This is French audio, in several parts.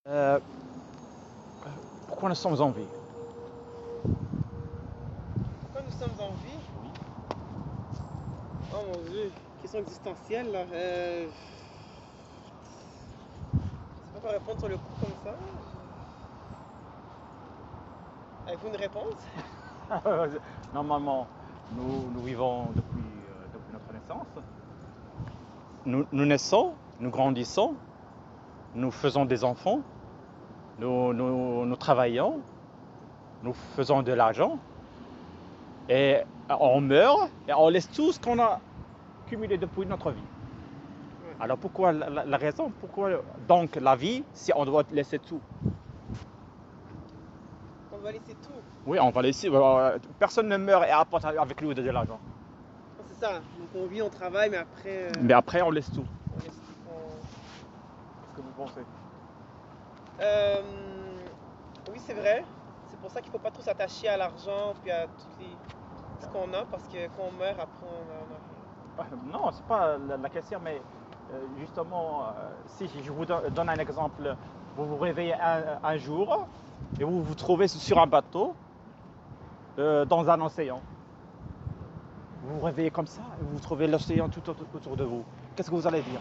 Euh, Pourquoi nous sommes en vie? Pourquoi nous sommes en vie? Oui. Oh mon Dieu, question existentielle là. Je sais pas quoi répondre sur le coup comme ça. Avez-vous une réponse? Normalement, nous vivons depuis notre naissance. Nous naissons, nous grandissons, nous faisons des enfants, nous travaillons, nous faisons de l'argent, et on meurt, et on laisse tout ce qu'on a cumulé depuis notre vie. Ouais. Alors pourquoi la raison? Pourquoi donc la vie si on doit laisser tout? On va laisser tout. Oui, on va laisser. Personne ne meurt et apporte avec lui de l'argent. Non, c'est ça. Donc on vit, on travaille, mais après Mais après, on laisse tout. on laisse tout. Qu'est-ce que vous pensez? Euh, Oui, c'est vrai. C'est pour ça qu'il faut pas trop s'attacher à l'argent puis à ce qu'on a parce que quand on meurt, après on a rien. Non, c'est pas la question, mais justement, si je vous donne un exemple, vous vous réveillez un jour et vous vous trouvez sur un bateau dans un océan. Vous vous réveillez comme ça et vous trouvez l'océan tout autour de vous. Qu'est-ce que vous allez dire?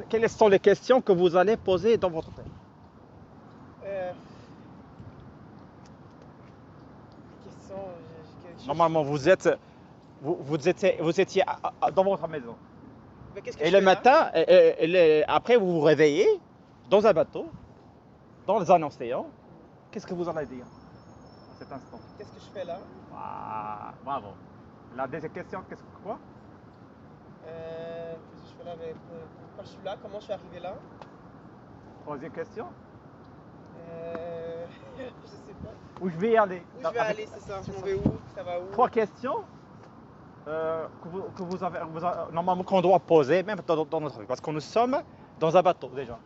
Quelles sont les questions que vous allez poser dans votre tête? Euh, Question, Normalement, vous étiez dans votre maison. Mais qu'est-ce que Et je le fais là? matin, après, vous vous réveillez dans un bateau, dans un océan. Qu'est-ce que vous allez dire à cet instant? Qu'est-ce que je fais là? Ah, bravo. La deuxième question, qu'est-ce que quoi? Qu'est-ce que je fais là? Mais pourquoi je suis là? Comment je suis arrivé là? Troisième question? Je sais pas. Où je vais y aller? Où je vais aller, c'est ça. Je m'en vais où? Ça va où? Trois questions que vous avez, normalement qu'on doit poser, même dans notre vie, parce que nous sommes dans un bateau déjà.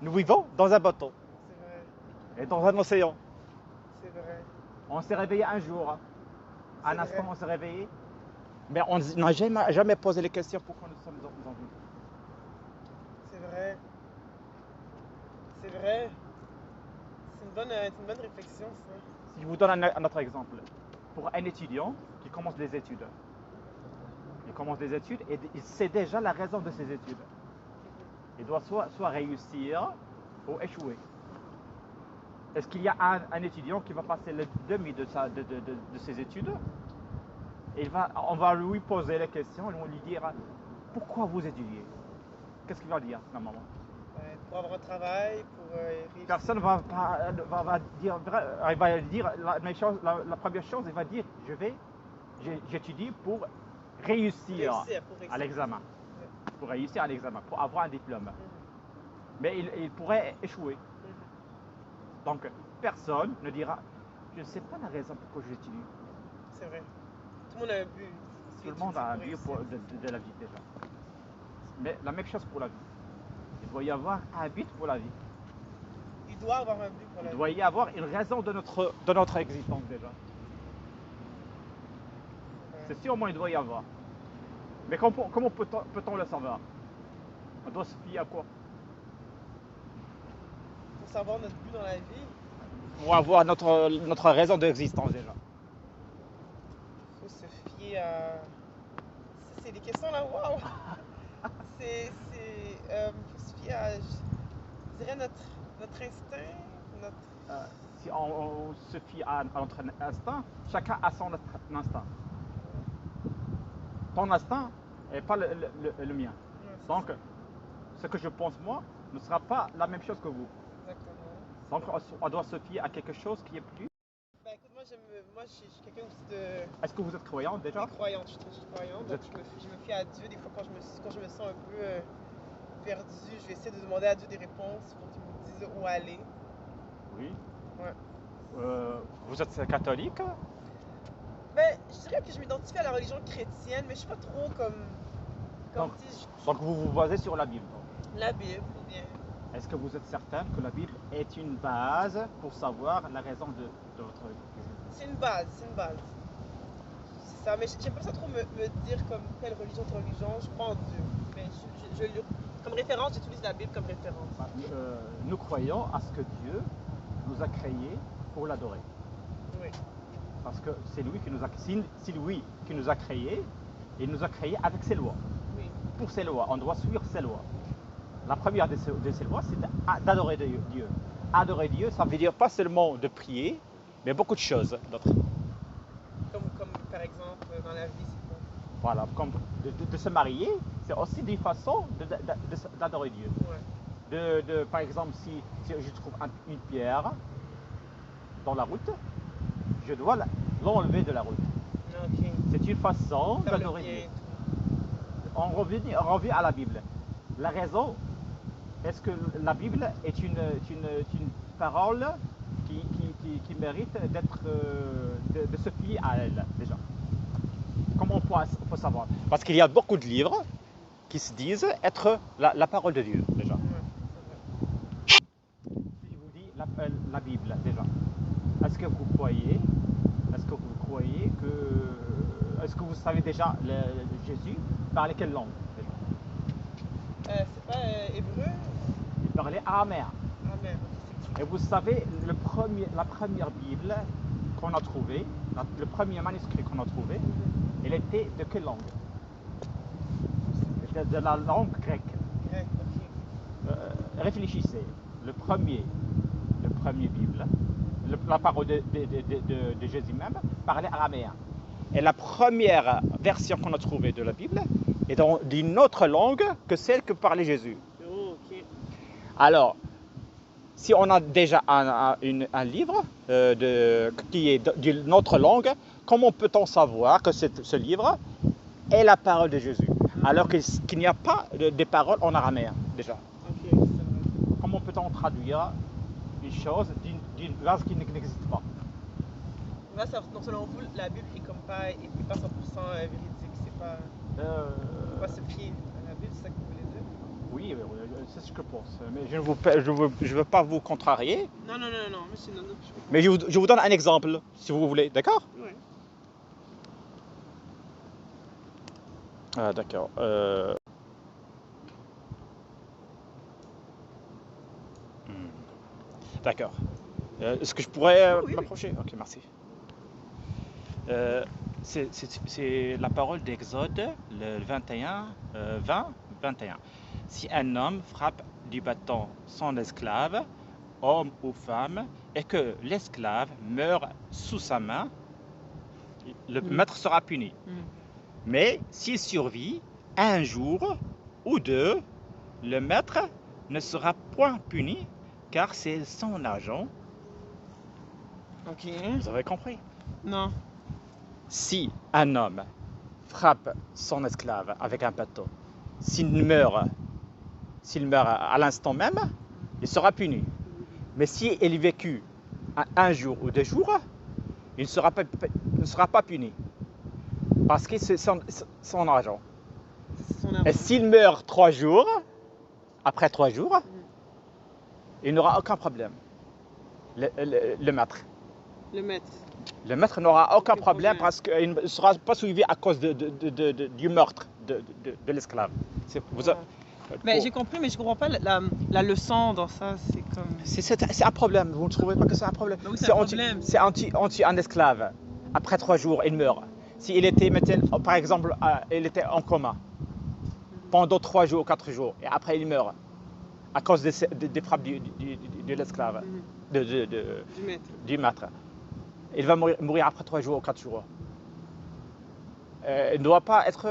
Nous vivons dans un bateau C'est vrai, et dans un océan. c'est vrai, On s'est réveillé un jour, c'est un instant vrai, on s'est réveillé, mais on n'a jamais posé les questions pourquoi nous sommes en vie. c'est vrai, c'est vrai. C'est une bonne réflexion, ça. Si je vous donne un autre exemple, pour un étudiant qui commence des études, il commence des études et il sait déjà la raison de ses études. Il doit soit réussir ou échouer. Est-ce qu'il y a un étudiant qui va passer le demi de ses études et on va lui poser les questions et on va lui dire pourquoi vous étudiez? Qu'est-ce qu'il va dire normalement? Ouais, pour avoir un travail, pour réussir. Personne va dire, il va dire la première chose, il va dire j'étudie pour réussir Pour à réussir. l'examen, Ouais. pour réussir à l'examen, pour avoir un diplôme. Mhm, Mais il pourrait échouer. mhm. Donc personne ne dira je ne sais pas la raison pourquoi j'étudie. C'est vrai. Tout le monde a un but. Tu Tout le monde étudies a un pour but réussir. de la vie déjà. Mais la même chose pour la vie. Il doit y avoir un but pour la vie. Il doit avoir un but pour Il la doit vie. y avoir une raison de notre existence déjà. C'est vrai. C'est sûrement il doit y avoir. Mais comment peut-on le savoir? On doit se fier à quoi? Pour savoir notre but dans la vie, Pour avoir notre raison d'existence déjà. il faut se fier à. C'est des questions là, waouh! Faut se fier à, je dirais, notre instinct, notre. Euh, si on se fie à notre instinct, chacun a son instinct. Ton instinct n'est pas le mien. Non, c'est Donc, ça. ce que je pense moi ne sera pas la même chose que vous. Exactement. Donc, on doit se fier à quelque chose qui est plus. Bah écoute, moi, je suis quelqu'un aussi Est-ce que vous êtes croyant déjà? des croyantes. Je suis croyante, Vous donc êtes... je me fie à Dieu. Des fois, quand je me sens un peu perdu, je vais essayer de demander à Dieu des réponses pour qu'il me dise où aller. Oui. Ouais. Vous êtes catholique? Ben, je dirais que je m'identifie à la religion chrétienne, mais je suis pas trop Donc, comme tu sais, donc vous vous basez sur la Bible. la Bible ou bien. Est-ce que vous êtes certain que la Bible est une base pour savoir la raison de votre existence? C'est une base, c'est une base. ça. Mais j'aime pas ça trop me dire comme telle religion, je crois en Dieu. Mais comme référence, j'utilise la Bible comme référence. Nous croyons à ce que Dieu nous a créés pour l'adorer. Oui. Parce que c'est lui qui nous a créés, et il nous a créés avec ses lois. Oui. Pour ses lois, on doit suivre ses lois. La première de ces lois, c'est d'adorer Dieu. Adorer Dieu, ça veut dire pas seulement de prier, mais beaucoup de choses d'autres. Comme par exemple, dans la vie, c'est quoi? Voilà, comme de se marier, c'est aussi une façon d'adorer Dieu. Ouais. Par exemple, si je trouve une pierre dans la route, je dois l'enlever de la route. Ok. C'est une façon Faire le d'adorer bien Dieu. et tout. On revient à la Bible. La raison, est-ce que la Bible est une parole qui mérite d'être de se fier à elle déjà? Comment on peut savoir? Parce qu'il y a beaucoup de livres qui se disent être la parole de Dieu déjà. Ouais, Si je vous dis la Bible déjà, est-ce que vous croyez que est-ce que vous savez déjà Jésus parlait quelle langue déjà? c'est pas hébreu? Il parlait araméen. Ah merde, ok, Et vous savez, la première Bible qu'on a trouvée, le premier manuscrit qu'on a trouvé, elle était de quelle langue? De la langue grecque. Grec, ok. Réfléchissez, le premier Bible, la parole de Jésus même, parlait araméen. Et la première version qu'on a trouvée de la Bible est dans une autre langue que celle que parlait Jésus. Oh, ok. Alors, si on a déjà un livre qui est d'une autre langue, comment peut-on savoir que ce livre est la parole de Jésus, alors qu'il n'y a pas de paroles en araméen déjà? Ok, c'est vrai. Comment peut-on traduire une chose d'une phrase qui n'existe pas? Là, donc selon vous, la Bible est comme pas, est pas 100% véridique. C'est pas, faut pas se fier à la Bible, c'est ça que vous voulez dire? Oui, c'est ce que je pense. Mais je veux pas vous contrarier. Non, monsieur, non, je comprends. Mais je vous donne un exemple, si vous voulez, d'accord? Ouais. Ah, d'accord. D'accord. Est-ce que je pourrais Oui. m'approcher? Ok, merci. C'est la parole d'Exode, le 21, 20, 21. Si un homme frappe du bâton son esclave, homme ou femme, et que l'esclave meurt sous sa main, le maître sera puni. Mais s'il survit un jour ou deux, le maître ne sera point puni, car c'est son argent. Ok. Vous avez compris? Non. Si un homme frappe son esclave avec un bâton, s'il meurt à l'instant même, il sera puni. Mais si il vécut un jour ou 2 jours, il ne sera pas puni. Parce que c'est son argent. Et s'il meurt 3 jours, après 3 jours, il n'aura aucun problème. Le maître. Le maître n'aura aucun problème parce qu'il ne sera pas suivi à cause du meurtre de l'esclave. Mais j'ai compris, mais je comprends pas la leçon dans ça. C'est comme. C'est un problème. Vous ne trouvez pas que c'est un problème? Oui, c'est un problème. C'est anti un esclave. Après 3 jours, il meurt. S'il était, par exemple, il était en coma pendant 3 jours, 4 jours, et après il meurt à cause des frappes de l'esclave, du maître. Il va mourir après 3 jours ou 4 jours. Il ne doit pas être...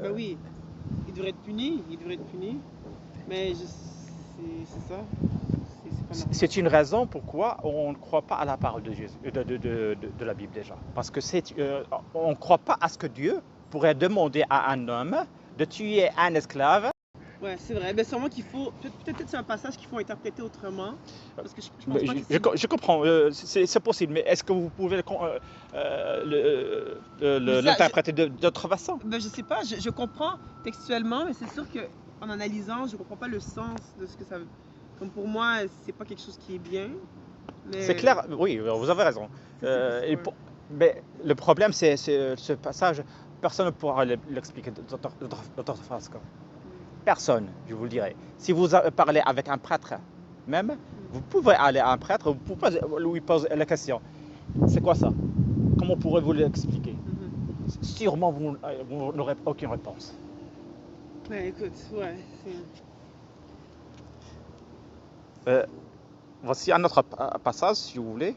Ben oui, il devrait être puni, mais c'est ça. C'est une raison pourquoi on ne croit pas à la parole de Jésus, de la Bible déjà. Parce que on ne croit pas à ce que Dieu pourrait demander à un homme de tuer un esclave. Ouais, c'est vrai. Ben sûrement qu'il faut. Peut-être c'est un passage qu'il faut interpréter autrement. Parce que je pense pas que je comprends, c'est possible, mais est-ce que vous pouvez l'interpréter d'autre façon? Ben je sais pas, je comprends textuellement, mais c'est sûr qu'en analysant, je comprends pas le sens de ce que ça veut. Comme pour moi, c'est pas quelque chose qui est bien. Mais... C'est clair, oui, vous avez raison. Mais le problème, c'est ce passage, personne ne pourra l'expliquer d'autre façon. Personne, je vous le dirai. Si vous parlez avec un prêtre, même, vous pouvez aller à un prêtre, vous pouvez lui poser la question. C'est quoi ça? Comment pourrez-vous l'expliquer? Sûrement, vous n'aurez aucune réponse. Ben écoute, ouais, Voici un autre passage, si vous voulez.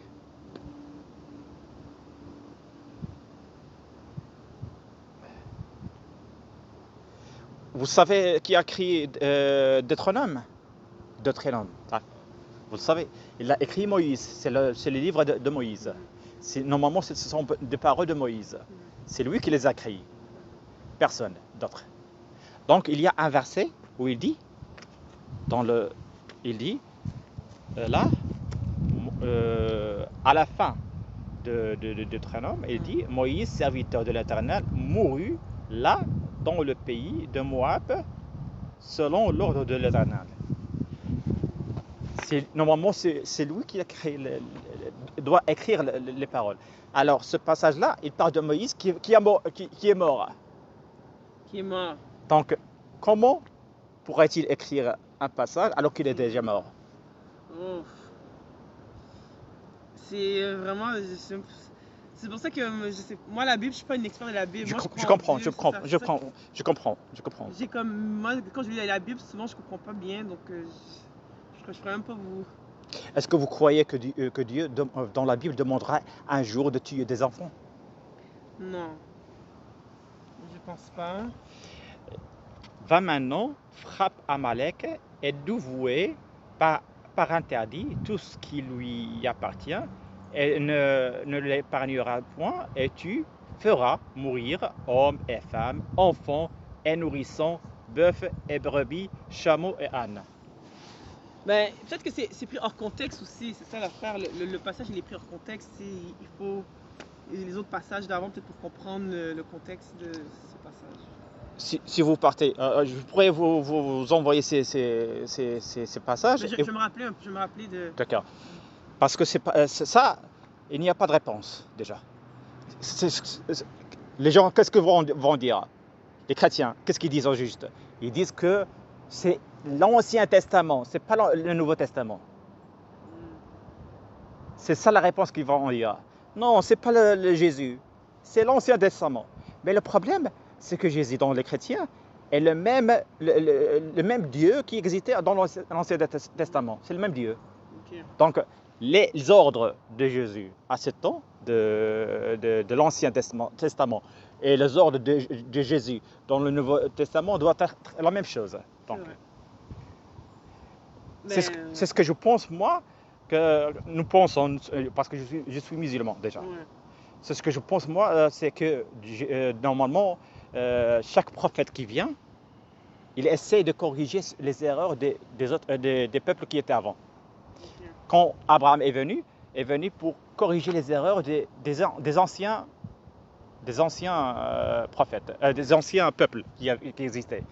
Vous savez qui a écrit Deutéronome? Deutéronome. Ah, vous le savez. Il a écrit Moïse. C'est le livre de Moïse. Normalement, ce sont des paroles de Moïse. C'est lui qui les a écrits. Personne d'autre. Donc, il y a un verset où il dit, là, à la fin de Deutéronome, il dit, Moïse, serviteur de l'Éternel, mourut là, dans le pays de Moab, selon l'ordre de l'Éternel. Normalement, c'est lui qui doit écrire les paroles. Alors, ce passage-là, il parle de Moïse qui est mort. Qui est mort. Donc, comment pourrait-il écrire un passage alors qu'il est déjà mort? Oh. C'est vraiment... C'est pour ça que moi, la Bible, je ne suis pas une experte de la Bible. Je comprends. Moi, quand je lis la Bible, souvent, je ne comprends pas bien, donc je ne pourrais même pas vous... Est-ce que vous croyez que Dieu, dans la Bible, demandera un jour de tuer des enfants? Non. Je ne pense pas. Va maintenant, frappe Amalek et dévouer par interdit tout ce qui lui appartient et ne l'épargnera point, et tu feras mourir hommes et femmes, enfants et nourrissons, bœufs et brebis, chameaux et ânes. Ben, peut-être que c'est pris hors contexte aussi, c'est ça l'affaire. Le passage, il est pris hors contexte. Il faut les autres passages d'avant, peut-être pour comprendre le contexte de ce passage. Si vous partez, je pourrais vous envoyer ces passages. Je me rappelais de... D'accord. Parce que ça, il n'y a pas de réponse, déjà. Les gens, qu'est-ce que vont dire? Les chrétiens, qu'est-ce qu'ils disent au juste? Ils disent que c'est l'Ancien Testament, c'est pas le Nouveau Testament. C'est ça la réponse qu'ils vont dire. Non, c'est pas le Jésus, c'est l'Ancien Testament. Mais le problème, c'est que Jésus, dans les chrétiens, est le même Dieu qui existait dans l'Ancien Testament. C'est le même Dieu. Okay. Donc, les ordres de Jésus à ce temps de l'Ancien Testament et les ordres de Jésus dans le Nouveau Testament doivent être la même chose. Donc, c'est ce que je pense, moi, que nous pensons, parce que je suis musulman déjà. Ouais. C'est ce que je pense, moi, c'est que normalement, chaque prophète qui vient, il essaie de corriger les erreurs des peuples qui étaient avant. Okay. Quand Abraham est venu pour corriger les erreurs des anciens prophètes, des anciens peuples qui existaient.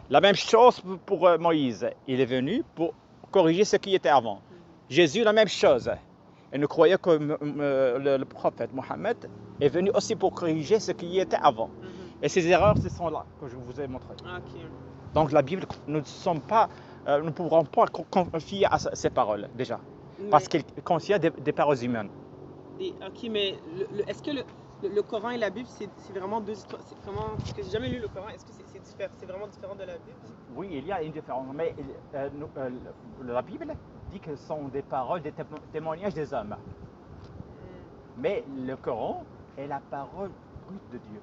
La même chose pour Moïse. Il est venu pour corriger ce qui était avant. Jésus, la même chose. Et nous croyons que le prophète Mohammed est venu aussi pour corriger ce qui était avant. Et ces erreurs, ce sont là que je vous ai montré. Okay. Donc la Bible, nous ne pourrons pas confier à ces paroles déjà. Parce qu'elle contient des paroles humaines. Ok, mais est-ce que le Coran et la Bible, c'est vraiment deux histoires? Parce que j'ai jamais lu le Coran. Est-ce que c'est vraiment différent de la Bible? Oui, il y a une différence. Mais la Bible dit que ce sont des paroles, des témoignages des hommes. Mais le Coran est la parole brute de Dieu.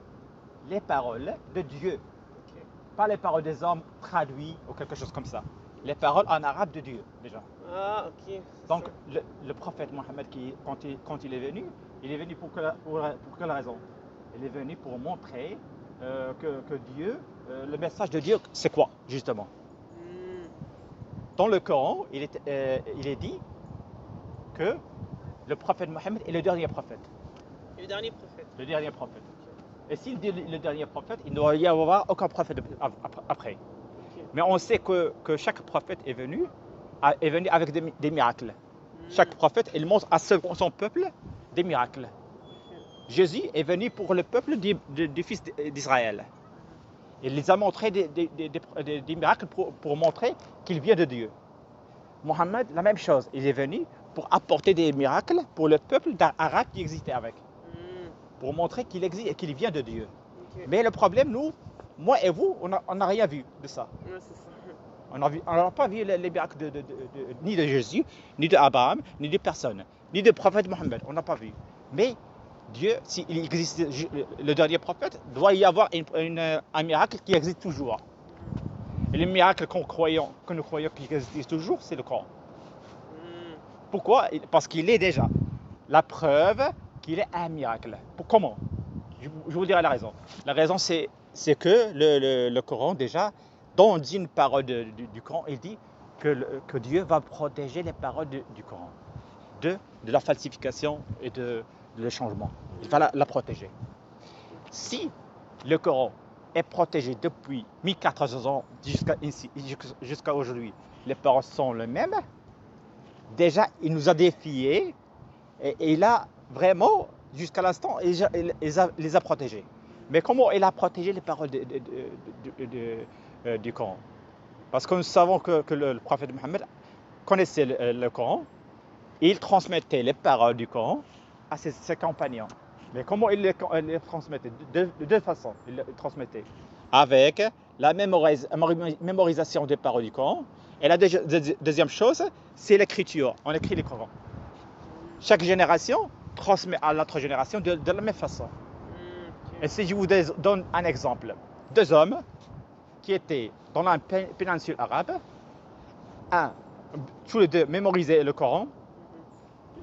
Les paroles de Dieu. Okay. Pas les paroles des hommes traduites ou quelque chose comme ça. Les paroles en arabe de Dieu, déjà. Ah, ok. Donc, le prophète Mohammed, quand il est venu pour quelle raison? Il est venu pour montrer que Dieu, le message de Dieu, c'est quoi, justement? Dans le Coran, il est dit que le prophète Mohammed est le dernier prophète. Le dernier prophète. Le dernier prophète. Et s'il dit le dernier prophète, il ne doit y avoir aucun prophète après. Okay. Mais on sait que chaque prophète est venu avec des miracles. Chaque prophète, il montre à son peuple des miracles. Jésus est venu pour le peuple du fils d'Israël. Il les a montré des miracles pour montrer qu'il vient de Dieu. Mohammed, la même chose. Il est venu pour apporter des miracles pour le peuple arabe qui existait avec. Pour montrer qu'il existe et qu'il vient de Dieu. Ok. Mais le problème, nous, moi et vous, on n'a rien vu de ça. Ouais, c'est ça. On n'a pas vu les miracles ni de Jésus, ni d'Abraham, ni de personne, ni de prophète Mohammed. On n'a pas vu. Mais Dieu, s'il existe le dernier prophète, doit y avoir un miracle qui existe toujours. Et le miracle que nous croyons qui existe toujours, c'est le Coran. Pourquoi? Parce qu'il est déjà la preuve qu'il est un miracle. Comment? Je vous dirai la raison. La raison, c'est que le Coran, déjà, dans une parole du Coran, il dit que Dieu va protéger les paroles du Coran de la falsification et de le changement. Il va la protéger. Si le Coran est protégé depuis 1400 ans jusqu'à aujourd'hui, les paroles sont les mêmes, déjà, il nous a défiés et il a vraiment, jusqu'à l'instant, il les a protégés. Mais comment il a protégé les paroles du Coran? Parce que nous savons que le prophète Mohammed connaissait le Coran et il transmettait les paroles du Coran à ses compagnons. Mais comment il les transmettait? De deux façons. Il les transmettait avec la mémorisation des paroles du Coran. Et la deuxième chose, c'est l'écriture. On écrit le Coran. Chaque génération transmet à l'autre génération de la même façon. Et si je vous donne un exemple, deux hommes qui étaient dans la péninsule arabe, tous les deux mémorisaient le Coran,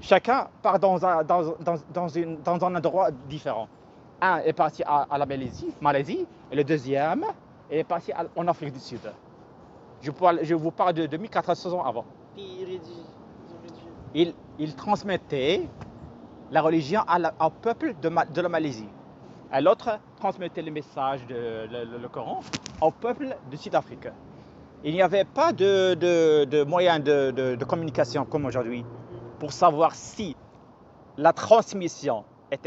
chacun part dans un endroit différent. Un est parti à la Malaisie, et le deuxième est parti en Afrique du Sud. Je vous parle de 1400 ans avant. Puis Ils transmettaient la religion au peuple de la Malaisie. Et l'autre transmettait le message le Coran au peuple de Sud-Afrique. Il n'y avait pas de moyens de communication comme aujourd'hui pour savoir si la transmission du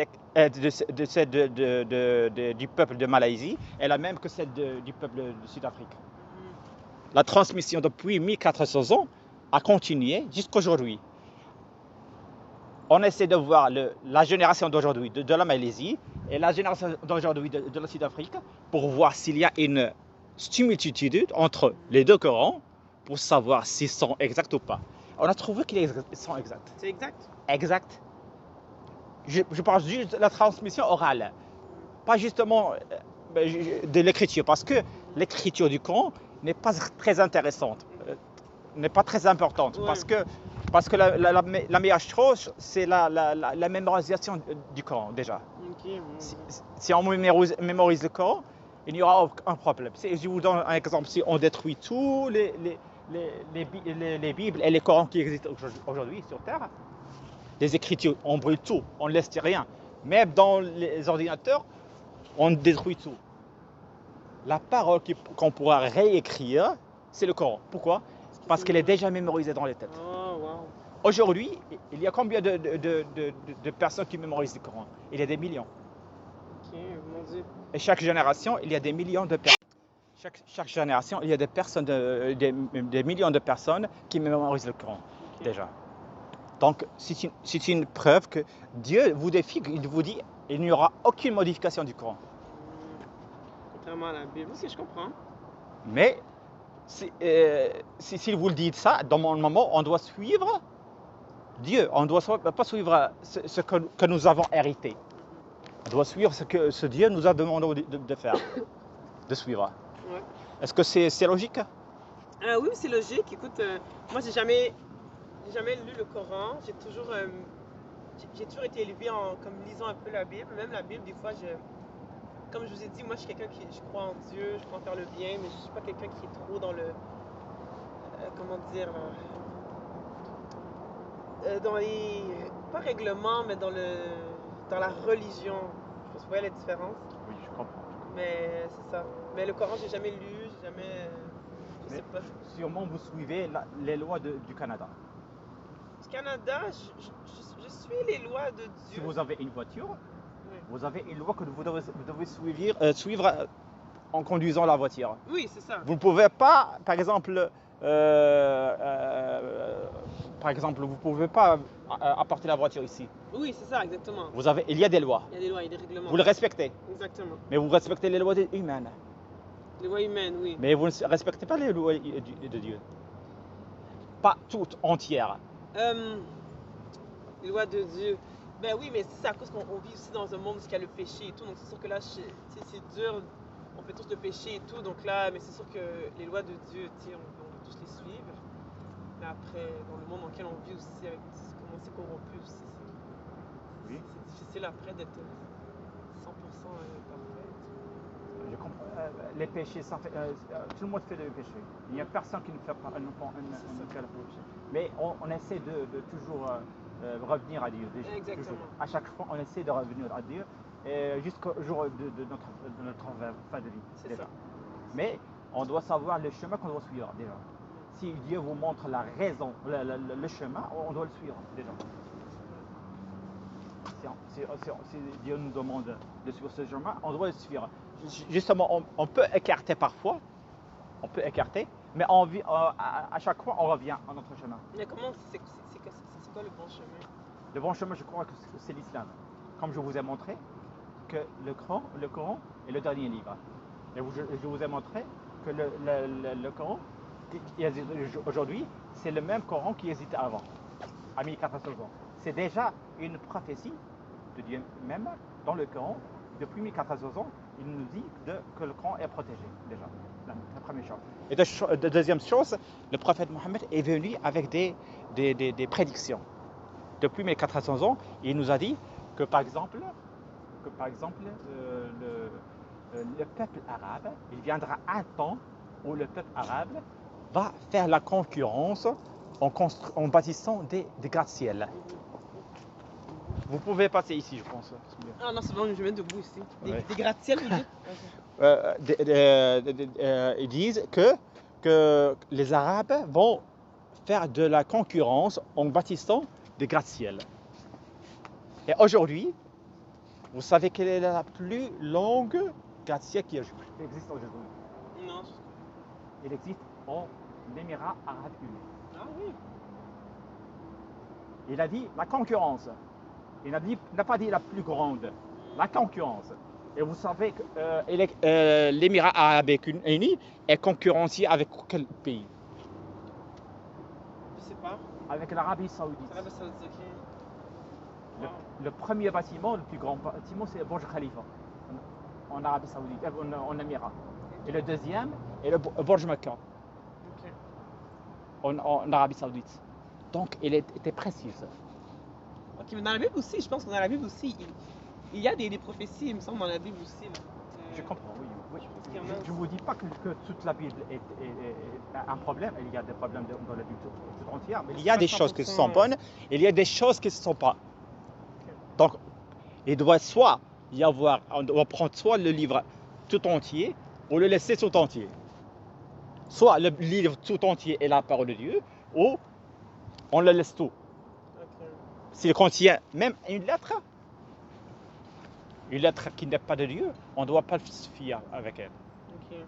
peuple de Malaisie est la même que celle du peuple de Sud-Afrique. La transmission depuis 1400 ans a continué jusqu'à aujourd'hui. On essaie de voir la génération d'aujourd'hui de la Malaisie et la génération d'aujourd'hui de la Sud-Afrique pour voir s'il y a une similitude entre les deux Corans pour savoir s'ils sont exacts ou pas. On a trouvé qu'ils sont exacts. c'est exact. Exact. Je parle juste de la transmission orale, pas justement de l'écriture, parce que l'écriture du Coran n'est pas très intéressante, n'est pas très importante, Ouais. parce que la meilleure chose, c'est la mémorisation du Coran déjà. Ok, bon. Si on mémorise le Coran, il n'y aura aucun problème. Je vous donne un exemple, si on détruit tous les Bibles et les Corans qui existent aujourd'hui sur Terre, les écritures, on brûle tout, on ne laisse rien. Même dans les ordinateurs, on détruit tout. La parole qu'on pourra réécrire, c'est le Coran. Pourquoi? Parce qu'elle est déjà mémorisée dans les têtes. Oh, wow. Aujourd'hui, il y a combien de personnes qui mémorisent le Coran? Il y a des millions. Ok, mon Dieu. Et chaque génération, il y a des millions de personnes. Chaque génération, il y a des millions de personnes qui mémorisent le Coran, déjà. Donc, c'est une preuve que Dieu vous défie, il vous dit il n'y aura aucune modification du Coran. Contrairement à la Bible. Ok, je comprends. Mais, si vous le dites ça, dans mon moment, on doit suivre Dieu. On ne doit pas suivre ce que nous avons hérité. On doit suivre ce que Dieu nous a demandé de faire, de suivre. Ouais. Est-ce que c'est logique? Oui, c'est logique. Écoute, moi, j'ai jamais lu le Coran. J'ai toujours été élevé comme lisant un peu la Bible. Même la Bible, des fois, comme je vous ai dit, moi, je suis quelqu'un je crois en Dieu, je crois en faire le bien, mais je suis pas quelqu'un qui est trop dans le, comment dire, dans les, pas règlements, mais dans la religion. Je pense que vous voyez la différence. Oui, je comprends. Mais c'est ça. Mais le Coran, j'ai jamais lu, j'ai jamais, je sais pas. Sûrement, vous suivez les lois du Canada. Au Canada, je suis les lois de Dieu. Si vous avez une voiture, Oui. Vous avez une loi que vous devez suivre en conduisant la voiture. Oui, c'est ça. Vous ne pouvez pas, par exemple, vous pouvez pas apporter la voiture ici. Oui, c'est ça, exactement. Il y a des lois. Il y a des lois, il y a des règlements. Vous les respectez. Exactement. Mais vous respectez les lois humaines. Les lois humaines, oui. Mais vous ne respectez pas les lois de Dieu. Pas toutes entières. Les lois de Dieu. Ben oui, mais c'est à cause qu'on vit aussi dans un monde où il y a le péché et tout. Donc c'est sûr que là, c'est dur. On fait tous le péché et tout. Donc là, mais c'est sûr que les lois de Dieu, on va tous les suivre. Mais après, dans le monde dans lequel on vit aussi, avec comment c'est corrompu aussi, Oui. c'est difficile après d'être 100% parfait. Je comprends. Les péchés, tout le monde fait des péchés. Il n'y a personne qui ne fait pas un péché. Mais on essaie de toujours revenir à Dieu. Exactement. Toujours. À chaque fois, on essaie de revenir à Dieu jusqu'au jour de notre fin de vie. C'est ça. Mais on doit savoir le chemin qu'on doit suivre déjà. Si Dieu vous montre la raison, le chemin, on doit le suivre déjà. Si Dieu nous demande de suivre ce chemin, on doit le suivre. Justement, on peut écarter parfois, mais à chaque fois, on revient à notre chemin. Mais comment, c'est quoi le bon chemin? Le bon chemin, je crois que c'est l'islam. Comme je vous ai montré que le Coran est le dernier livre. Et je vous ai montré que le Coran, aujourd'hui, c'est le même Coran qui existait avant, à 1400 ans. C'est déjà une prophétie de Dieu même dans le Coran. Depuis 1400 ans, il nous dit que le Coran est protégé, déjà, la première chose. Et la deuxième chose, le prophète Mohammed est venu avec des prédictions. Depuis 1400 ans, il nous a dit que par exemple le peuple arabe, il viendra un temps où le peuple arabe va faire la concurrence en bâtissant des gratte-ciel. Vous pouvez passer ici, je pense. Ah non, c'est bon, je vais mettre debout ici. Des gratte-ciel, vous dites? Ils disent que les Arabes vont faire de la concurrence en bâtissant des gratte-ciel. Et aujourd'hui, vous savez quelle est la plus longue gratte-ciel qui existe aujourd'hui? Non. Il existe en Émirats Arabes Unis. Ah oui. Il a dit la concurrence. Il n'a pas dit la plus grande. La concurrence. Et vous savez que l'Émirat Arabe Unis est concurrencié avec quel pays? Je sais pas. Avec l'Arabie Saoudite. L'Arabie Saoudite, ok. Wow. Le premier bâtiment, le plus grand bâtiment, c'est le Burj Khalifa en Arabie Saoudite, en Émirat. Et le deuxième est le Burj Mecca en Arabie Saoudite. Donc, il était précise. Ok, mais dans la Bible aussi, je pense que dans la Bible aussi, il y a des prophéties, il me semble, dans la Bible aussi. Là. Je comprends, oui. Je ne vous dis pas que toute la Bible est un problème. Il y a des problèmes dans la Bible tout entière. Mais il y a des choses qui sont bonnes et il y a des choses qui ne sont pas. Donc, il doit on doit prendre soit le livre tout entier ou le laisser tout entier. Soit le livre tout entier est la parole de Dieu, ou on le laisse tout. Okay. S'il contient même une lettre qui n'est pas de Dieu, on ne doit pas se fier avec elle. Okay.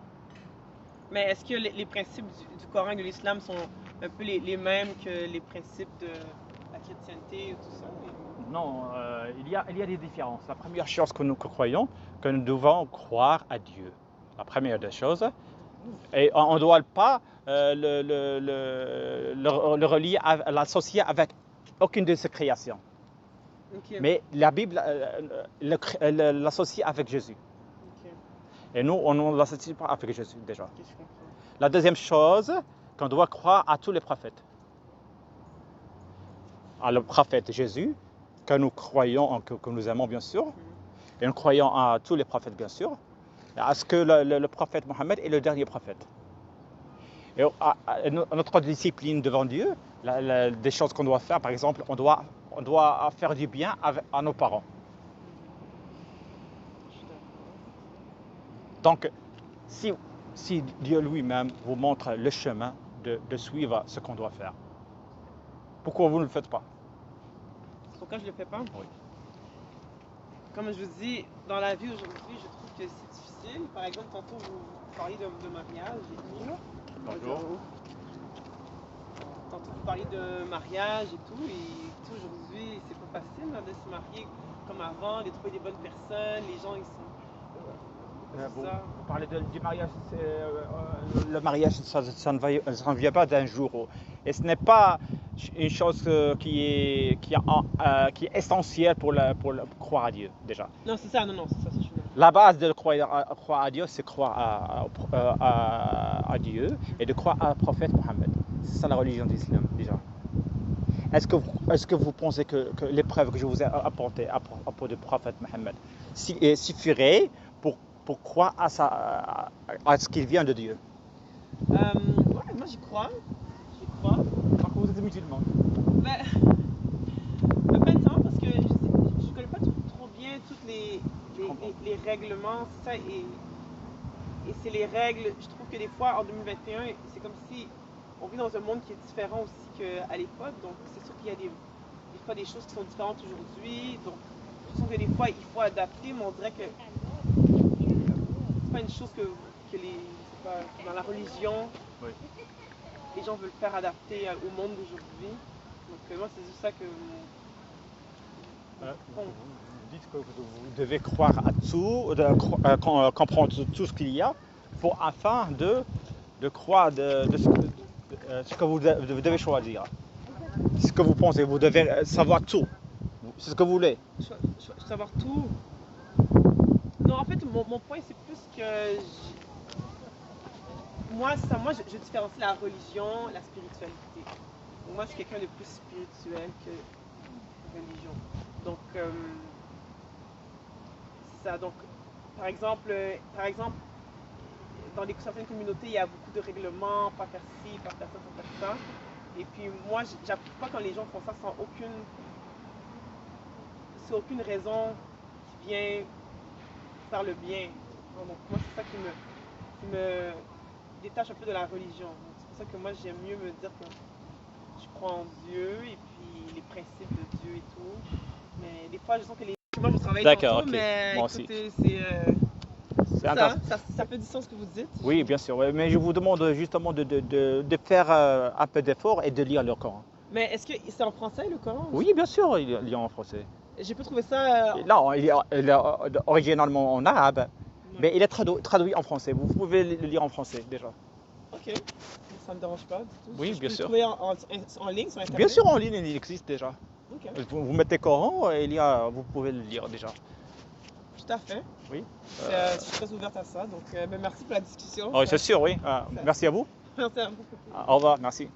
Mais est-ce que les principes du Coran et de l'islam sont un peu les mêmes que les principes de la chrétienté ou tout ça? Non, il y a des différences. La première chose que nous croyons, que nous devons croire à Dieu. La première des choses. Et on ne doit pas le relier, l'associer avec aucune de ses créations. Okay. Mais la Bible l'associe avec Jésus. Okay. Et nous, on ne l'associe pas avec Jésus déjà. Okay, je comprends. La deuxième chose, qu'on doit croire à tous les prophètes. À le prophète Jésus, que nous croyons, que nous aimons bien sûr, et nous croyons à tous les prophètes bien sûr, à ce que le prophète Mohammed est le dernier prophète. Et notre discipline devant Dieu, des choses qu'on doit faire, par exemple, on doit faire du bien à nos parents. Donc, si Dieu lui-même vous montre le chemin de suivre ce qu'on doit faire, pourquoi vous ne le faites pas? Pourquoi je ne le fais pas? Oui. comme je vous dis, dans la vie aujourd'hui, je trouve que c'est difficile. Par exemple, tantôt, vous parliez de mariage et tout. Bonjour. Tantôt, vous parliez de mariage et tout. Et aujourd'hui, c'est pas facile là, de se marier comme avant, de trouver des bonnes personnes. Les gens, ils sont. Vous Ça. parlez du mariage, le mariage, ça ne vient pas d'un jour. Et ce n'est pas une chose qui est essentielle pour croire à Dieu, déjà. Non, c'est ça, non, c'est ça, c'est sûr. La base de croire à Dieu, c'est croire à Dieu et de croire à prophète Mohammed. C'est ça la religion de l'islam, déjà. Est-ce que vous pensez que les preuves que je vous ai apportées à propos du prophète Mohammed suffiraient pour croire à ce qu'il vient de Dieu? Ouais, moi j'y crois. Par contre, vous êtes musulman. Mais maintenant, parce que je connais pas trop bien toutes les règlements, c'est ça, et c'est les règles. Je trouve que des fois, en 2021, c'est comme si on vit dans un monde qui est différent aussi qu'à l'époque. Donc, c'est sûr qu'il y a des fois des choses qui sont différentes aujourd'hui. Donc, je sens que des fois, il faut adapter, mais on dirait que c'est pas une chose que c'est pas, dans la religion, Oui. les gens veulent faire adapter au monde d'aujourd'hui. Donc, moi, c'est juste ça que. Vous dites que vous devez croire à tout, comprendre tout ce qu'il y a, afin de croire ce que vous devez choisir. Ce que vous pensez, vous devez savoir tout. C'est ce que vous voulez. Savoir tout. Non, en fait, mon point, c'est plus que moi, je différencie la religion, la spiritualité. Donc, moi, je suis quelqu'un de plus spirituel que religion. Donc, c'est ça. Donc, par exemple, dans certaines communautés, il y a beaucoup de règlements, pas faire ci, pas faire ça, pas faire ça. Et puis, moi, j'approuve pas quand les gens font ça sans aucune raison qui vient faire le bien. Donc, moi, c'est ça qui me détache un peu de la religion. Donc, c'est pour ça que moi, j'aime mieux me dire que je crois en Dieu et puis les principes de Dieu et tout. Mais des fois, je sens que moi, je travaille D'accord, tantôt, ok. mais Moi écoutez, C'est intéressant. ça fait du sens ce que vous dites. Oui, bien sûr. Mais je vous demande justement de faire un peu d'effort et de lire le Coran. Mais est-ce que c'est en français, le Coran? Oui, bien sûr, il est en français. J'ai pas trouvé ça. Non, il est originalement en arabe, mais il est traduit en français. Vous pouvez le lire en français déjà. Ok, ça me dérange pas du tout. Oui, Je bien peux sûr. le trouver en ligne sur Internet? Bien sûr, en ligne, il existe déjà. Ok, Vous mettez Coran et vous pouvez le lire déjà. tout à fait. Oui. Je suis très ouverte à ça, donc merci pour la discussion. Oh, c'est sûr, oui. Merci à vous. Merci à vous. Au revoir, merci.